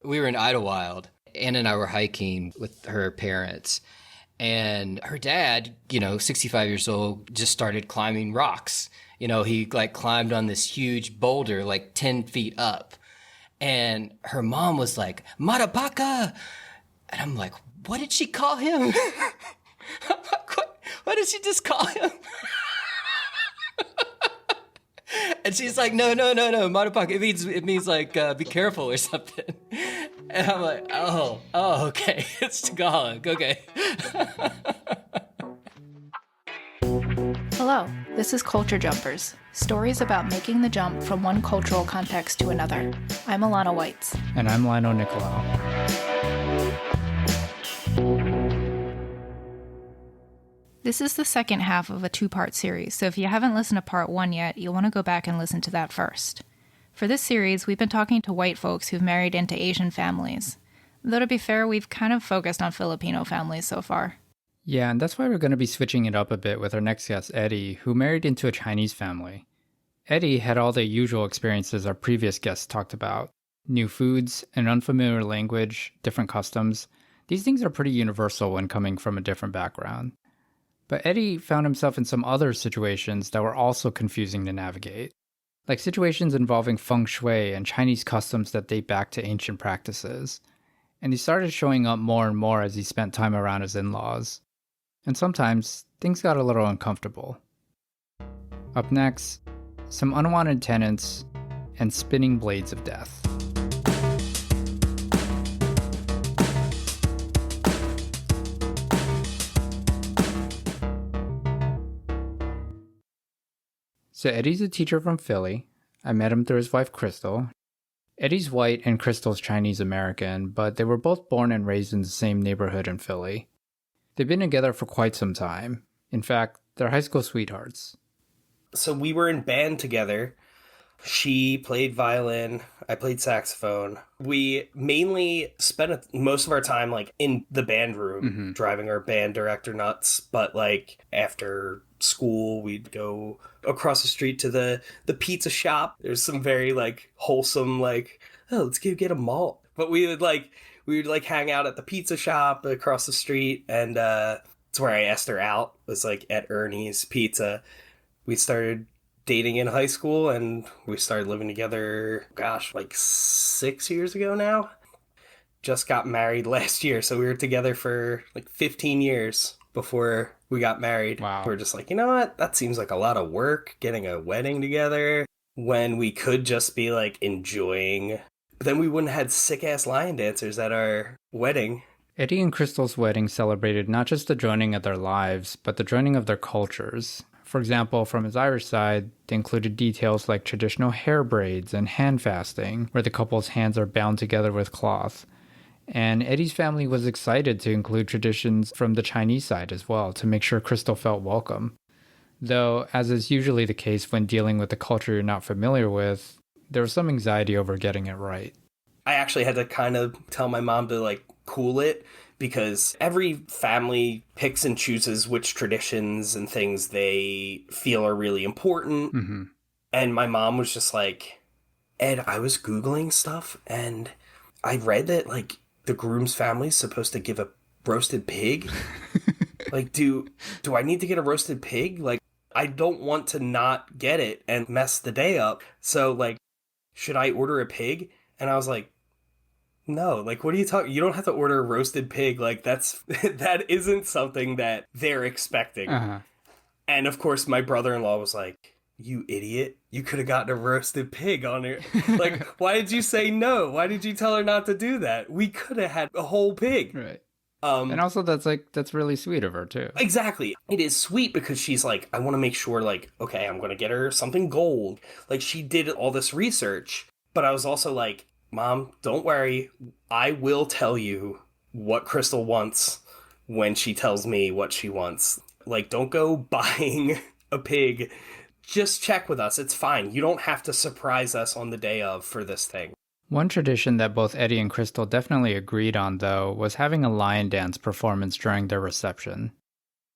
We were in Idlewild. Anna and I were hiking with her parents. And her dad, 65 years old, just started climbing rocks. He like climbed on this huge boulder, like 10 feet up. And her mom was like, Marapaka! And I'm like, what did she call him? I'm like, what did she just call him? And she's like, no, Marapaka. It means like, be careful or something. And I'm like, oh, okay. It's Tagalog. Okay. Hello, this is Culture Jumpers, stories about making the jump from one cultural context to another. I'm Ilana Whites. And I'm Lionel Nicolau. This is the second half of a two-part series, so if you haven't listened to part one yet, you'll want to go back and listen to that first. For this series, we've been talking to white folks who've married into Asian families. Though to be fair, we've kind of focused on Filipino families so far. Yeah, and that's why we're going to be switching it up a bit with our next guest, Eddie, who married into a Chinese family. Eddie had all the usual experiences our previous guests talked about. New foods, an unfamiliar language, different customs. These things are pretty universal when coming from a different background. But Eddie found himself in some other situations that were also confusing to navigate, like situations involving feng shui and Chinese customs that date back to ancient practices. And he started showing up more and more as he spent time around his in-laws. And sometimes, things got a little uncomfortable. Up next, some unwanted tenants and spinning blades of death. So Eddie's a teacher from Philly. I met him through his wife, Crystal. Eddie's white and Crystal's Chinese American, but they were both born and raised in the same neighborhood in Philly. They've been together for quite some time. In fact, they're high school sweethearts. So we were in band together. She played violin, I played saxophone. We mainly spent most of our time like in the band room, driving our band director nuts. But like after school, we'd go across the street to the pizza shop. There's some very like wholesome like, oh, let's go get a malt. But we would hang out at the pizza shop across the street, and it's where I asked her out. It was like at Ernie's Pizza. We started dating in high school, and we started living together, like 6 years ago now. Just got married last year, so we were together for like 15 years before we got married. Wow. We were just like, you know what? That seems like a lot of work, getting a wedding together, when we could just be like enjoying. But then we wouldn't have had sick-ass lion dancers at our wedding. Eddie and Crystal's wedding celebrated not just the joining of their lives, but the joining of their cultures. For example, from his Irish side, they included details like traditional hair braids and hand fasting, where the couple's hands are bound together with cloth. And Eddie's family was excited to include traditions from the Chinese side as well, to make sure Crystal felt welcome. Though, as is usually the case when dealing with a culture you're not familiar with, there was some anxiety over getting it right. I actually had to kind of tell my mom to like cool it, because every family picks and chooses which traditions and things they feel are really important. Mm-hmm. And my mom was just like, Ed, I was Googling stuff and I read that like the groom's family is supposed to give a roasted pig. Like, do I need to get a roasted pig? Like, I don't want to not get it and mess the day up. So like, should I order a pig? And I was like, no, like, what are you talking? You don't have to order a roasted pig. Like, that isn't something that they're expecting. Uh-huh. And of course, my brother-in-law was like, you idiot. You could have gotten a roasted pig on it. Like, why did you say no? Why did you tell her not to do that? We could have had a whole pig. Right. And also that's really sweet of her too. Exactly. It is sweet because she's like, I want to make sure like, okay, I'm going to get her something gold. Like, she did all this research, but I was also like, Mom, don't worry. I will tell you what Crystal wants when she tells me what she wants. Like, don't go buying a pig. Just check with us. It's fine. You don't have to surprise us on the day of for this thing. One tradition that both Eddie and Crystal definitely agreed on, though, was having a lion dance performance during their reception.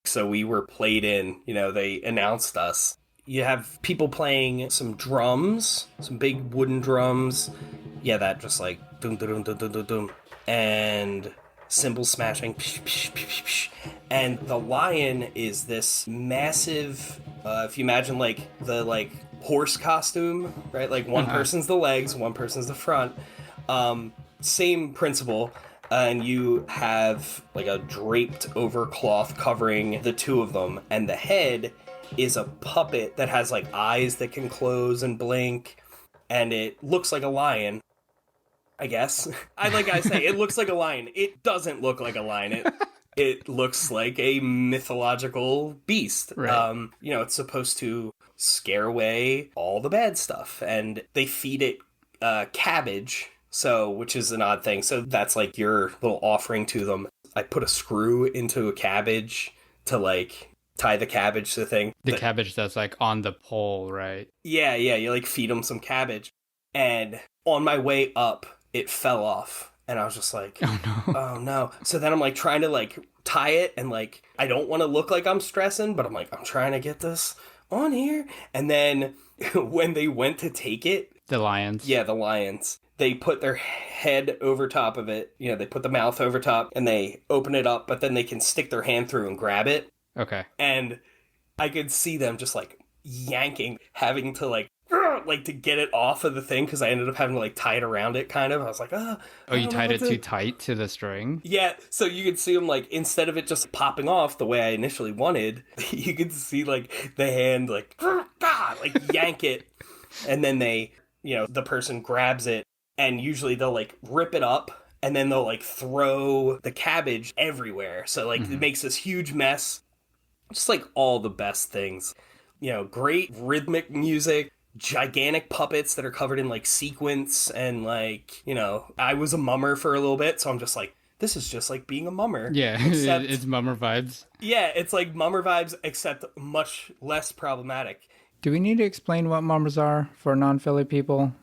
So we were played in, they announced us. You have people playing some drums, some big wooden drums. Yeah, that just like doom, doom, doom, doom, doom, doom. And cymbal smashing. And the lion is this massive, if you imagine like the like horse costume, right? Like one person's the legs, one person's the front. Same principle. And you have like a draped over cloth covering the two of them. And the head is a puppet that has like eyes that can close and blink. And it looks like a lion, I guess. I say, it looks like a lion. It doesn't look like a lion. It looks like a mythological beast. Right. It's supposed to scare away all the bad stuff. And they feed it cabbage, which is an odd thing. So that's like your little offering to them. I put a screw into a cabbage to like tie the cabbage to the thing. The cabbage that's like on the pole, right? Yeah, you like feed them some cabbage. And on my way up, it fell off. And I was just like, oh no. So then I'm like trying to like tie it, and like I don't want to look like I'm stressing, but I'm like, I'm trying to get this on here. And then when they went to take it, the lions. Yeah, the lions. They put their head over top of it. They put the mouth over top and they open it up, but then they can stick their hand through and grab it. Okay. And I could see them just like yanking, having to like to get it off of the thing, because I ended up having to like tie it around it kind of. I was like, oh, you tied it too tight to the string? Yeah, so you could see them like, instead of it just popping off the way I initially wanted, you could see like the hand like, like yank it. And then they, the person grabs it, and usually they'll like rip it up, and then they'll like throw the cabbage everywhere. So like it makes this huge mess. Just like all the best things. Great rhythmic music, gigantic puppets that are covered in like sequins, and like, I was a mummer for a little bit, so I'm just like, this is just like being a mummer. Yeah, except, it's mummer vibes. Yeah, it's like mummer vibes, except much less problematic. Do we need to explain what mummers are for non-Philly people?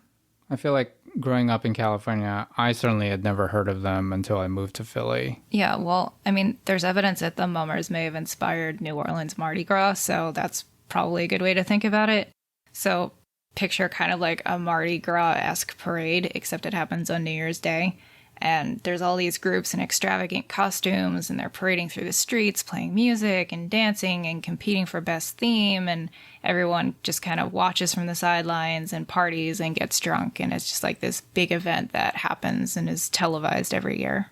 I feel like growing up in California, I certainly had never heard of them until I moved to Philly. Yeah, well, I mean, there's evidence that the mummers may have inspired New Orleans Mardi Gras, so that's probably a good way to think about it. So picture kind of like a Mardi Gras-esque parade, except it happens on New Year's Day. And there's all these groups in extravagant costumes, and they're parading through the streets, playing music and dancing and competing for best theme. And everyone just kind of watches from the sidelines and parties and gets drunk. And it's just like this big event that happens and is televised every year.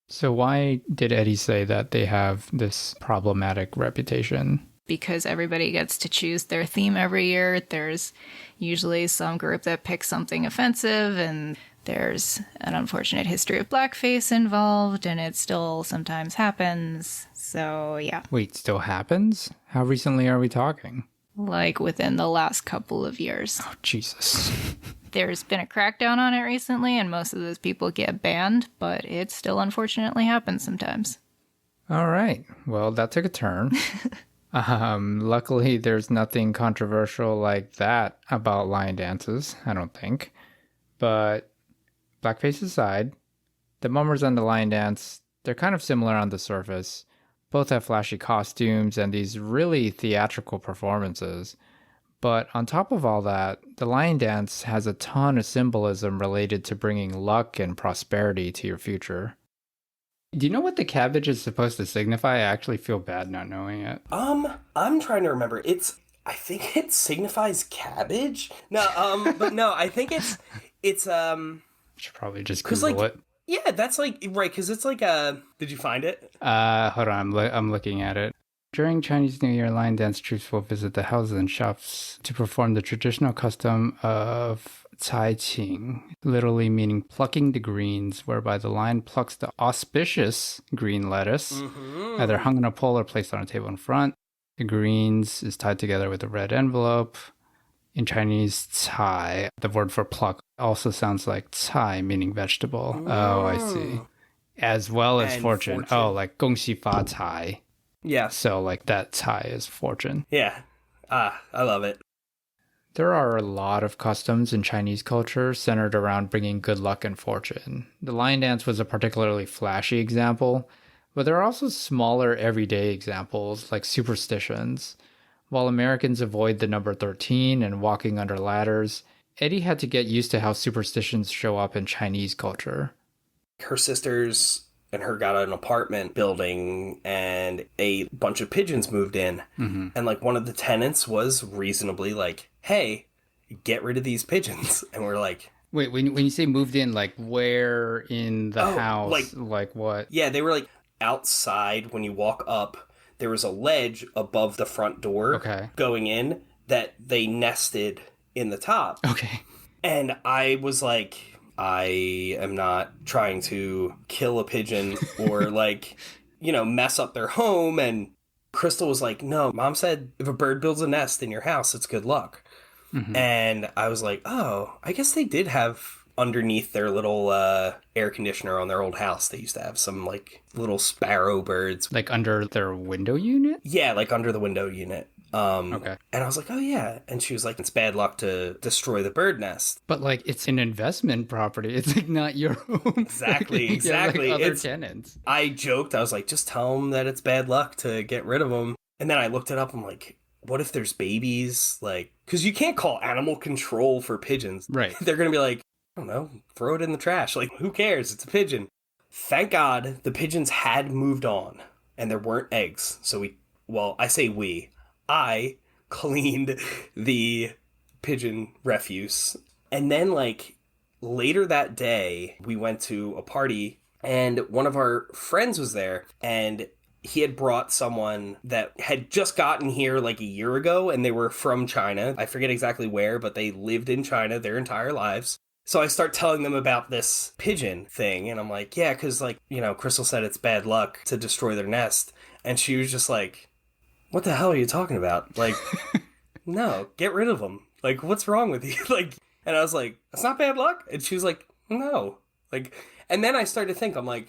So why did Eddie say that they have this problematic reputation? Because everybody gets to choose their theme every year. There's usually some group that picks something offensive, and there's an unfortunate history of blackface involved, and it still sometimes happens. So, yeah. Wait, still happens? How recently are we talking? Like within the last couple of years. Oh, Jesus. There's been a crackdown on it recently, and most of those people get banned, but it still unfortunately happens sometimes. All right. Well, that took a turn. Luckily, there's nothing controversial like that about lion dances, I don't think. But blackface aside, the mummers and the lion dance, they're kind of similar on the surface. Both have flashy costumes and these really theatrical performances. But on top of all that, the lion dance has a ton of symbolism related to bringing luck and prosperity to your future. Do you know what the cabbage is supposed to signify? I actually feel bad not knowing it. I'm trying to remember. I think it signifies cabbage. No, but no, I think it's Should probably just Google it. Yeah, that's like, right, because it's like did you find it? Hold on, I'm looking at it. During Chinese New Year, lion dance troops will visit the houses and shops to perform the traditional custom of cai qing, literally meaning plucking the greens, whereby the lion plucks the auspicious green lettuce, either hung on a pole or placed on a table in front. The greens is tied together with a red envelope. In Chinese, cai, the word for pluck, also sounds like cai, meaning vegetable. Oh, I see. As well as fortune. Oh, like 恭喜发财. Yeah. So like that cai is fortune. Yeah. I love it. There are a lot of customs in Chinese culture centered around bringing good luck and fortune. The lion dance was a particularly flashy example, but there are also smaller everyday examples like superstitions. While Americans avoid the number 13 and walking under ladders, Eddie had to get used to how superstitions show up in Chinese culture. Her sisters and her got an apartment building and a bunch of pigeons moved in. Mm-hmm. And like one of the tenants was reasonably like, hey, get rid of these pigeons. And we're like... Wait, when you say moved in, like where in the house? Like what? Yeah, they were like outside. When you walk up, there was a ledge above the front door going in that they nested in the top. Okay. And I was like, I am not trying to kill a pigeon or like, you know, mess up their home. And Crystal was like, no, Mom said if a bird builds a nest in your house, it's good luck. Mm-hmm. And I was like, oh, I guess they did have underneath their little air conditioner on their old house. They used to have some like little sparrow birds. Like under their window unit? Yeah, like under the window unit. Okay. And I was like, oh yeah. And she was like, it's bad luck to destroy the bird nest. But like, it's an investment property. It's like not your home. Exactly, exactly. Like other tenants. I joked. I was like, just tell them that it's bad luck to get rid of them. And then I looked it up. I'm like, what if there's babies? Like, because you can't call animal control for pigeons. Right. They're going to be like, I don't know, throw it in the trash. Like, who cares? It's a pigeon. Thank God the pigeons had moved on and there weren't eggs. So I cleaned the pigeon refuse. And then, like, later that day, we went to a party and one of our friends was there and he had brought someone that had just gotten here like a year ago and they were from China. I forget exactly where, but they lived in China their entire lives. So I start telling them about this pigeon thing and I'm like, yeah, because like, you know, Crystal said it's bad luck to destroy their nest. And she was just like, what the hell are you talking about? Like, no, get rid of them. Like, what's wrong with you? Like, and I was like, that's not bad luck. And she was like, no. Like, and then I started to think, I'm like,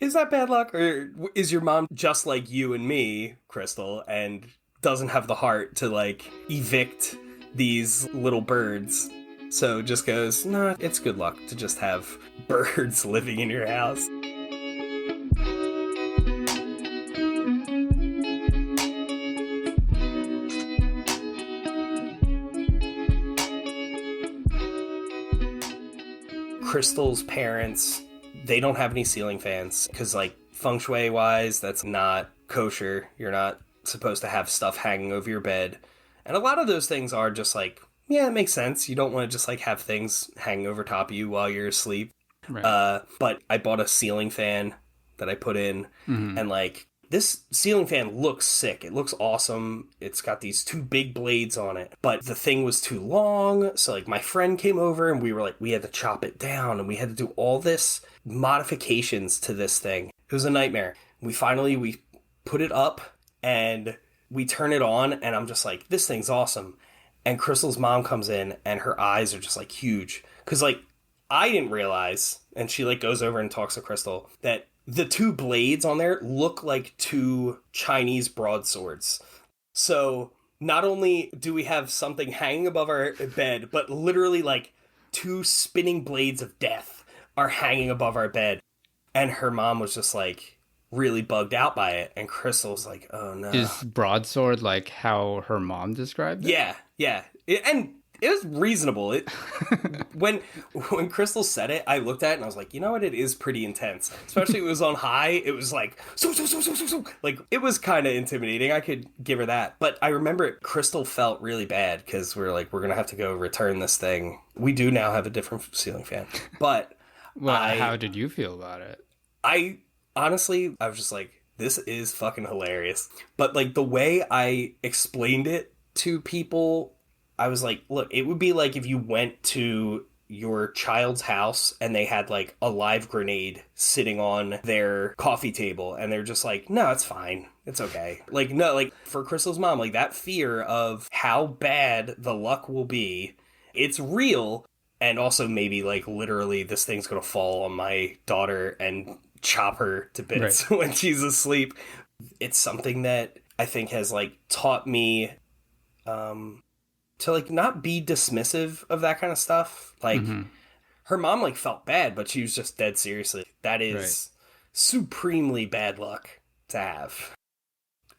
is that bad luck? Or is your mom just like you and me, Crystal, and doesn't have the heart to like evict these little birds? So just goes, nah, it's good luck to just have birds living in your house. Crystal's parents, they don't have any ceiling fans because, like, feng shui wise, that's not kosher. You're not supposed to have stuff hanging over your bed. And a lot of those things are just like, yeah, it makes sense. You don't want to just like have things hanging over top of you while you're asleep. Right. But I bought a ceiling fan that I put in and like this ceiling fan looks sick. It looks awesome. It's got these two big blades on it, but the thing was too long. So like my friend came over and we were like, we had to chop it down and we had to do all this modifications to this thing. It was a nightmare. We put it up and we turn it on and I'm just like, this thing's awesome. And Crystal's mom comes in and her eyes are just like huge. Cause like I didn't realize, and she like goes over and talks to Crystal, that the two blades on there look like two Chinese broadswords. So not only do we have something hanging above our bed, but literally like two spinning blades of death are hanging above our bed. And her mom was just like really bugged out by it. And Crystal's like, oh no. Is broadsword like how her mom described it? Yeah. And it was reasonable. When Crystal said it, I looked at it and I was like, you know what? It is pretty intense. Especially it was on high. It was like, so. Like, it was kind of intimidating. I could give her that. But I remember Crystal felt really bad because we're like, we're going to have to go return this thing. We do now have a different ceiling fan. But well, how did you feel about it? I honestly, I was just like, this is fucking hilarious. But like the way I explained it to people, I was like, look, it would be like if you went to your child's house and they had like a live grenade sitting on their coffee table and they're just like, no, it's fine. It's okay. Like, no, like for Crystal's mom, like that fear of how bad the luck will be, it's real. And also maybe like literally this thing's going to fall on my daughter and chop her to bits when she's asleep. It's something that I think has like taught me, to like not be dismissive of that kind of stuff. Like her mom like felt bad, but she was just dead seriously. That is supremely bad luck to have.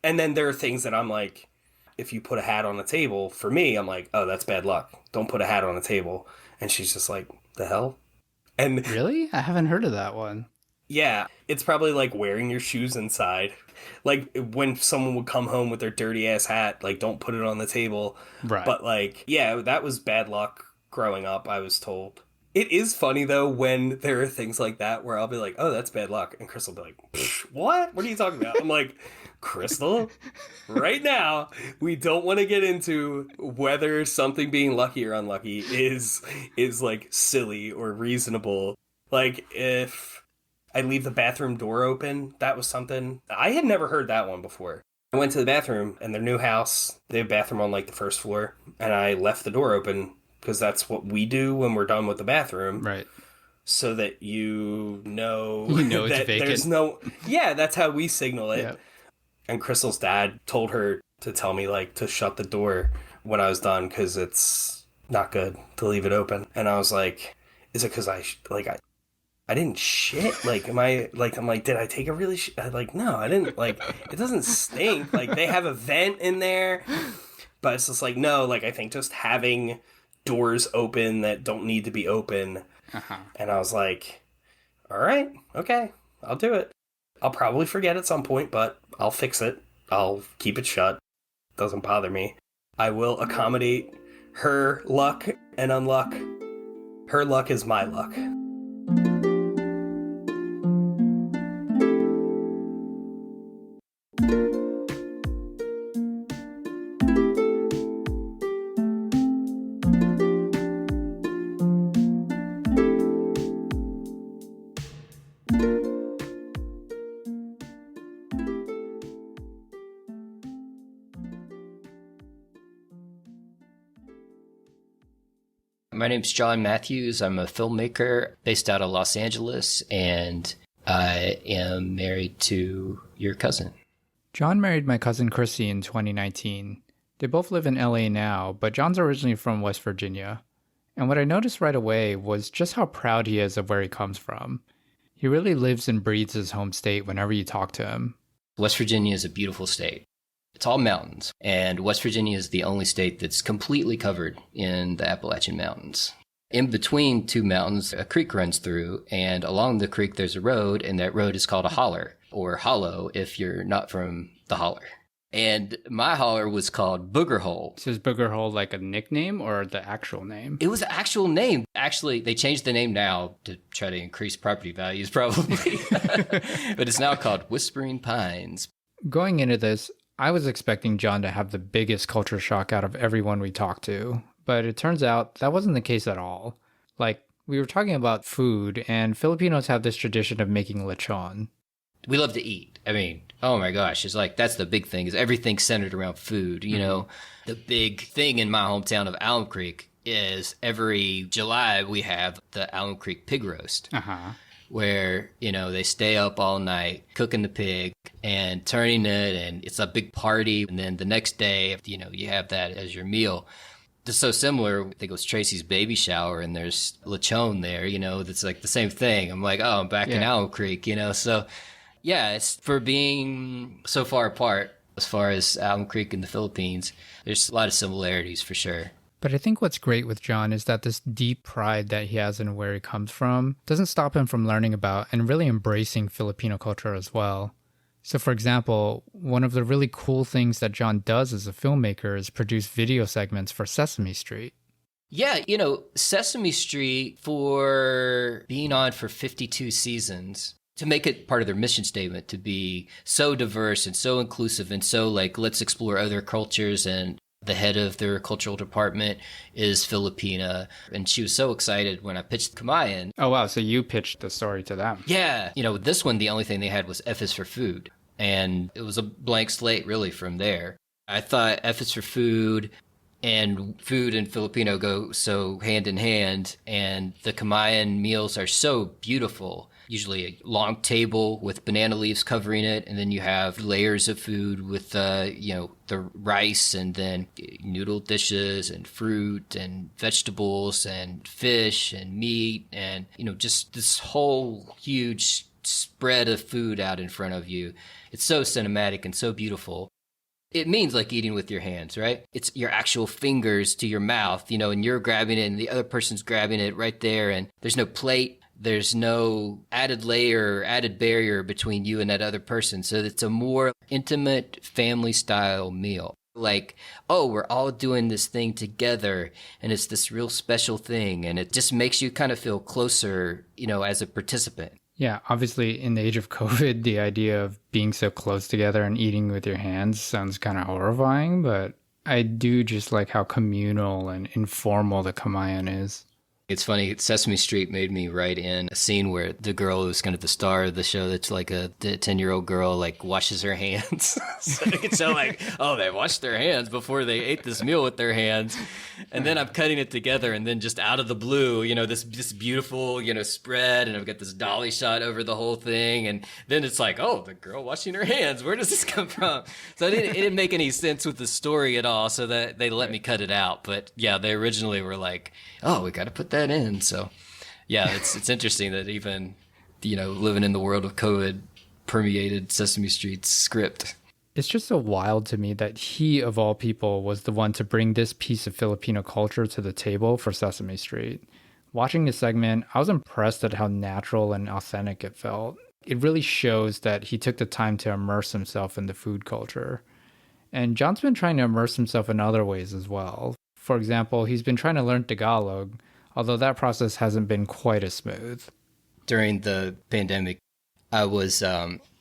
And then there are things that I'm like, if you put a hat on a table, for me, I'm like, oh, that's bad luck. Don't put a hat on a table. And she's just like, the hell? And Really? I haven't heard of that one. yeah, it's probably like wearing your shoes inside. Like when someone would come home with their dirty ass hat, like don't put it on the table. Right. But like, yeah, that was bad luck growing up, I was told. It is funny though when there are things like that where I'll be like, oh, that's bad luck. And Crystal will be like, what? What are you talking about? I'm like, Crystal, right now, we don't want to get into whether something being lucky or unlucky is like silly or reasonable. Like if I leave the bathroom door open, that was something. I had never heard that one before. I went to the bathroom in their new house. They have a bathroom on like the first floor. And I left the door open because that's what we do when we're done with the bathroom. Right. So that you know it's that vacant. there's no... Yeah, that's how we signal it. Yeah. And Crystal's dad told her to tell me like to shut the door when I was done because it's not good to leave it open. And I was like, is it because I didn't shit? Like, am I, like, I'm like, did I take a really shit? Like, no, I didn't, like, it doesn't stink. Like, they have a vent in there. But it's just like, no, like, I think just having doors open that don't need to be open. Uh-huh. And I was like, all right, okay, I'll do it. I'll probably forget at some point, but I'll fix it. I'll keep it shut. Doesn't bother me. I will accommodate her luck and unluck. Her luck is my luck. My name's Jon Matthews. I'm a filmmaker based out of Los Angeles, and I am married to your cousin. Jon married my cousin Chrissy in 2019. They both live in LA now, but John's originally from West Virginia. And what I noticed right away was just how proud he is of where he comes from. He really lives and breathes his home state whenever you talk to him. West Virginia is a beautiful state. It's all mountains, and West Virginia is the only state that's completely covered in the Appalachian Mountains. In between two mountains, a creek runs through, and along the creek there's a road, and that road is called a holler, or hollow if you're not from the holler. And my holler was called Booger Hole. So is Booger Hole like a nickname or the actual name? It was an actual name. Actually, they changed the name now to try to increase property values, probably. But it's now called Whispering Pines. Going into this, I was expecting Jon to have the biggest culture shock out of everyone we talked to, but it turns out that wasn't the case at all. Like, we were talking about food, and Filipinos have this tradition of making lechon. We love to eat. I mean, oh my gosh, it's like that's the big thing, is everything's centered around food. You know, the big thing in my hometown of Alum Creek is every July we have the Alum Creek pig roast. Where, you know, they stay up all night cooking the pig and turning it, and it's a big party. And then the next day, you know, you have that as your meal. It's so similar. I think it was Tracy's baby shower, and there's lechon there, you know, that's like the same thing. I'm like, oh, I'm back in Alum Creek, you know. So, yeah, it's for being so far apart as far as Alum Creek and the Philippines, there's a lot of similarities for sure. But I think what's great with Jon is that this deep pride that he has in where he comes from doesn't stop him from learning about and really embracing Filipino culture as well. So for example, one of the really cool things that Jon does as a filmmaker is produce video segments for Sesame Street. Yeah, you know, Sesame Street, for being on for 52 seasons, to make it part of their mission statement to be so diverse and so inclusive and so like, let's explore other cultures, and the head of their cultural department is Filipina. And she was so excited when I pitched Kamayan. Oh, wow. So you pitched the story to them. Yeah. You know, this one, the only thing they had was F is for food. And it was a blank slate, really, from there. I thought F is for food and Filipino go so hand in hand. And the Kamayan meals are so beautiful. Usually a long table with banana leaves covering it, and then you have layers of food with, you know, the rice, and then noodle dishes and fruit and vegetables and fish and meat, and, you know, just this whole huge spread of food out in front of you. It's so cinematic and so beautiful. it means like eating with your hands, right? It's your actual fingers to your mouth, and you're grabbing it and the other person's grabbing it right there. And there's no plate. There's no added layer or added barrier between you and that other person. So it's a more intimate family style meal. Like, oh, we're all doing this thing together and it's this real special thing. And it just makes you kind of feel closer, as a participant. Yeah, obviously in the age of COVID, the idea of being so close together and eating with your hands sounds kind of horrifying, but I do just like how communal and informal the Kamayan is. It's funny, Sesame Street made me write in a scene where the girl who's kind of the star of the show, that's like a 10-year-old girl, like washes her hands. So you can tell like, oh, they washed their hands before they ate this meal with their hands. And then I'm cutting it together, and then just out of the blue, this beautiful, spread, and I've got this dolly shot over the whole thing. And then it's like, oh, the girl washing her hands. Where does this come from? So it didn't make any sense with the story at all, so that they let me cut it out. But yeah, they originally were like, oh, we got to put that in. So yeah, it's interesting that even, living in the world of COVID permeated Sesame Street's script. It's just so wild to me that he, of all people, was the one to bring this piece of Filipino culture to the table for Sesame Street. Watching this segment, I was impressed at how natural and authentic it felt. It really shows that he took the time to immerse himself in the food culture. And Jon's been trying to immerse himself in other ways as well. For example, he's been trying to learn Tagalog, although that process hasn't been quite as smooth. During the pandemic, I was,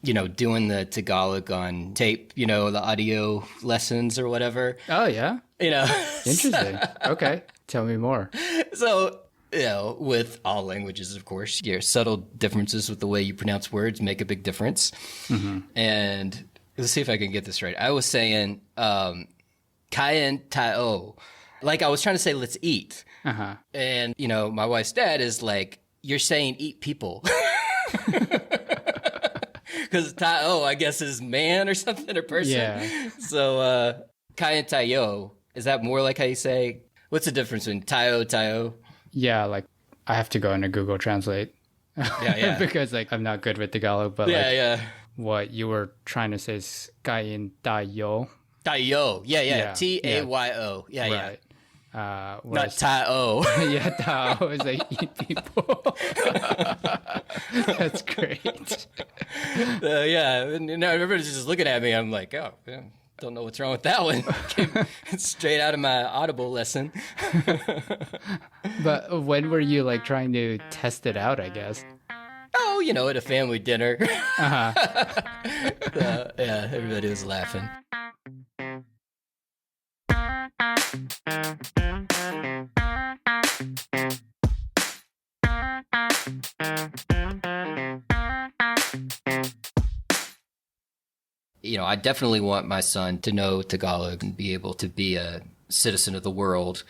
doing the Tagalog on tape, the audio lessons or whatever. Oh, yeah? Interesting. Okay. Tell me more. So, with all languages, of course, your subtle differences with the way you pronounce words make a big difference. Mm-hmm. And let's see if I can get this right. I was saying, kain tayo. Like I was trying to say, let's eat. Uh-huh. And, my wife's dad is like, you're saying eat people. Because ta'o, I guess, is man or something, or person. Yeah. So, kain tayo, is that more like how you say, what's the difference between tayo? Yeah, like, I have to go into Google Translate. Yeah. Because, I'm not good with Tagalog, but, what you were trying to say is kain tayo. Tayo, yeah. T-A-Y-O. Yeah, right. Yeah. Not Tao. Yeah, Tao is like eat people. That's great. Yeah, and everybody's just looking at me. I'm like, oh, yeah, don't know what's wrong with that one. Came straight out of my Audible lesson. But when were you trying to test it out, I guess? Oh, at a family dinner. Uh-huh. Yeah, everybody was laughing. I definitely want my son to know Tagalog and be able to be a citizen of the world.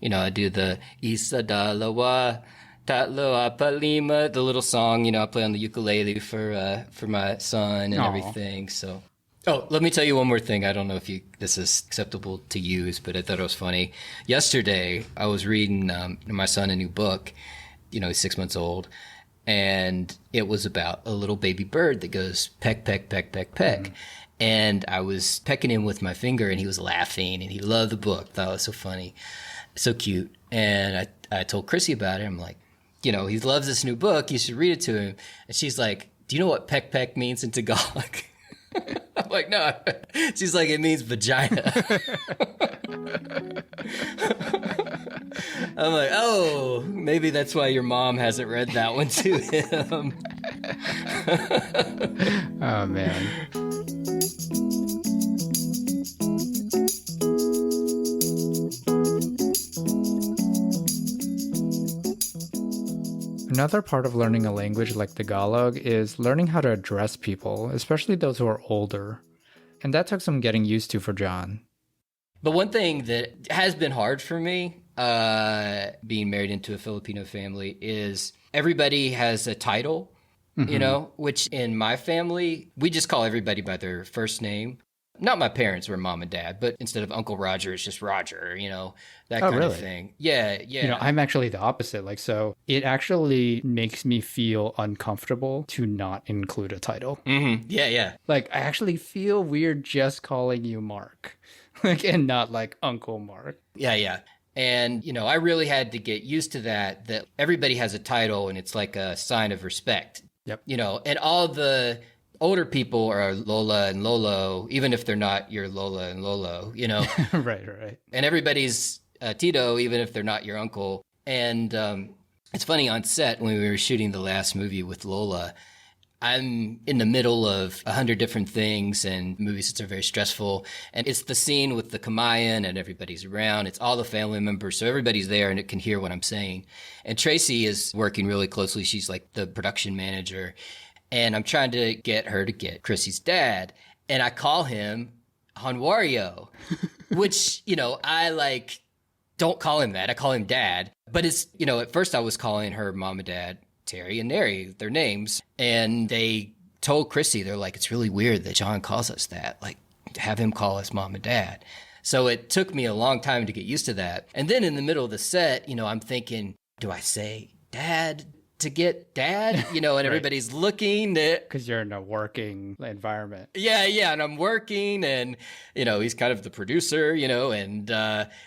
I do the Isa Dalawa, Tatlo Apalima, the little song, I play on the ukulele for my son and everything. So, let me tell you one more thing. I don't know if this is acceptable to use, but I thought it was funny. Yesterday, I was reading my son a new book. He's 6 months old. And it was about a little baby bird that goes peck, peck, peck, peck, peck. Mm-hmm. And I was pecking him with my finger, and he was laughing, and he loved the book. Thought it was so funny, so cute. And I told Chrissy about it. I'm like, he loves this new book. You should read it to him. And she's like, do you know what peck, peck means in Tagalog? I'm like, no. She's like, it means vagina. I'm like, oh, maybe that's why your mom hasn't read that one to him. Oh, man. Another part of learning a language like Tagalog is learning how to address people, especially those who are older. And that took some getting used to for Jon. But one thing that has been hard for me, being married into a Filipino family, is everybody has a title, which in my family, we just call everybody by their first name. Not my parents were mom and dad, but instead of Uncle Roger, it's just Roger, that kind really? of thing. Yeah, yeah. I'm actually the opposite. Like, so it actually makes me feel uncomfortable to not include a title. Mm-hmm. Yeah, yeah. Like, I actually feel weird just calling you Mark, like, and not like Uncle Mark. Yeah, yeah. And, I really had to get used to that everybody has a title and it's like a sign of respect. Yep. And all the older people are Lola and Lolo, even if they're not your Lola and Lolo, Right. And everybody's Tito, even if they're not your uncle. And it's funny, on set, when we were shooting the last movie with Lola, I'm in the middle of 100 different things, and movies that are very stressful. And it's the scene with the Kamayan and everybody's around. It's all the family members. So everybody's there and it can hear what I'm saying. And Tracy is working really closely. She's like the production manager. And I'm trying to get her to get Chrissy's dad. And I call him Hanwario, which, I don't call him that. I call him dad. But it's, at first I was calling her mom and dad Terry and Neri, their names. And they told Chrissy, they're like, it's really weird that John calls us that. Like, have him call us mom and dad. So it took me a long time to get used to that. And then in the middle of the set, I'm thinking, do I say dad to get dad? And Right. everybody's looking at... Because you're in a working environment. Yeah, and I'm working, and, he's kind of the producer, and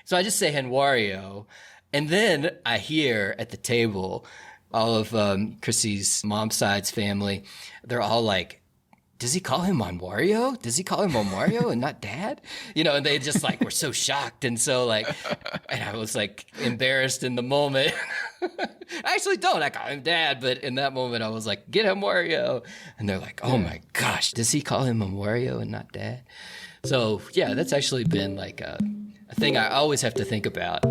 so I just say Henwario. And then I hear at the table, all of Chrissy's mom's side's family, they're all like, does he call him Wario? Does he call him Wario and not dad? And they just were so shocked. And so and I was embarrassed in the moment. I actually don't. I call him dad. But in that moment, I was like, get him Wario. And they're like, oh my gosh, does he call him Wario and not dad? So yeah, that's actually been a thing I always have to think about.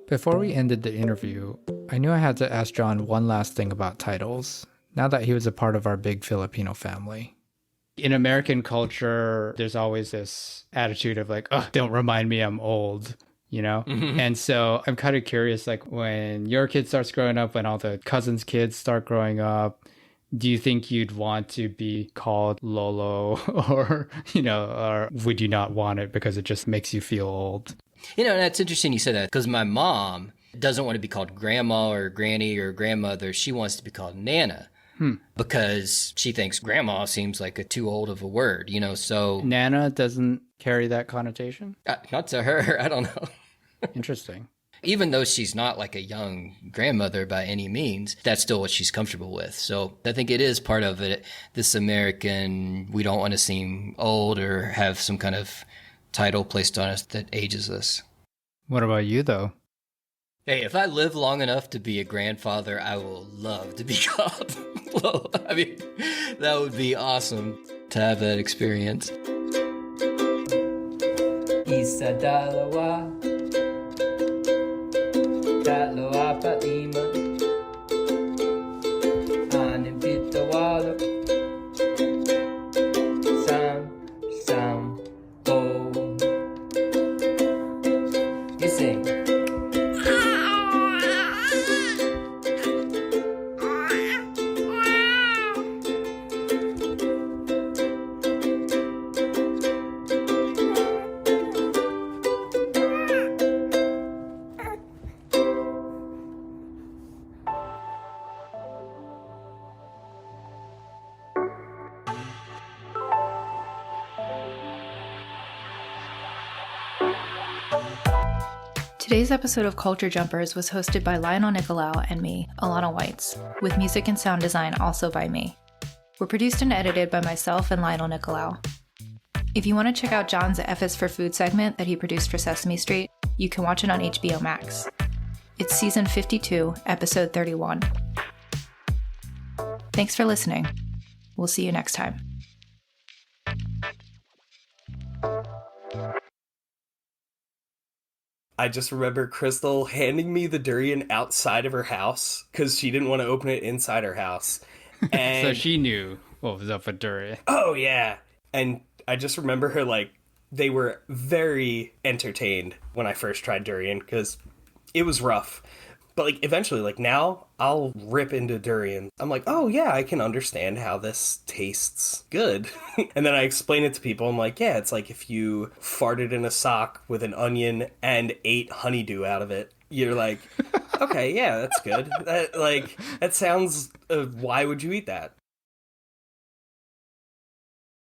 Before we ended the interview, I knew I had to ask John one last thing about titles, now that he was a part of our big Filipino family. In American culture, there's always this attitude of oh, don't remind me I'm old, Mm-hmm. And so I'm kind of curious, when your kid starts growing up, when all the cousins' kids start growing up, do you think you'd want to be called Lolo or, or would you not want it because it just makes you feel old? That's interesting you said that, because my mom doesn't want to be called grandma or granny or grandmother. She wants to be called Nana because she thinks grandma seems like too old of a word, so... Nana doesn't carry that connotation? Not to her. I don't know. Interesting. Even though she's not a young grandmother by any means, that's still what she's comfortable with. So I think it is part of it, this American, we don't want to seem old or have some kind of title placed on us that ages us. What about you, though? Hey, if I live long enough to be a grandfather, I will love to be called Lolo. I mean, that would be awesome to have that experience. Isa dalawa, dalawa pa lima, anim pito walo, sam, oh. You sing. Today's episode of Culture Jumpers was hosted by Lionel Nicolau and me, Ilana Whites, with music and sound design also by me. We're produced and edited by myself and Lionel Nicolau. If you want to check out John's F is for Food segment that he produced for Sesame Street, you can watch it on HBO Max. It's season 52, episode 31. Thanks for listening. We'll see you next time. I just remember Crystal handing me the durian outside of her house because she didn't want to open it inside her house. And So she knew what was up with durian. oh, yeah. And I just remember her they were very entertained when I first tried durian because It was rough. But, like, eventually, like, now I'll rip into durian. I'm like, oh, yeah, I can understand how this tastes good. And then I explain it to people. I'm like, yeah, it's like if you farted in a sock with an onion and ate honeydew out of it. You're like, okay, yeah, that's good. That sounds, why would you eat that?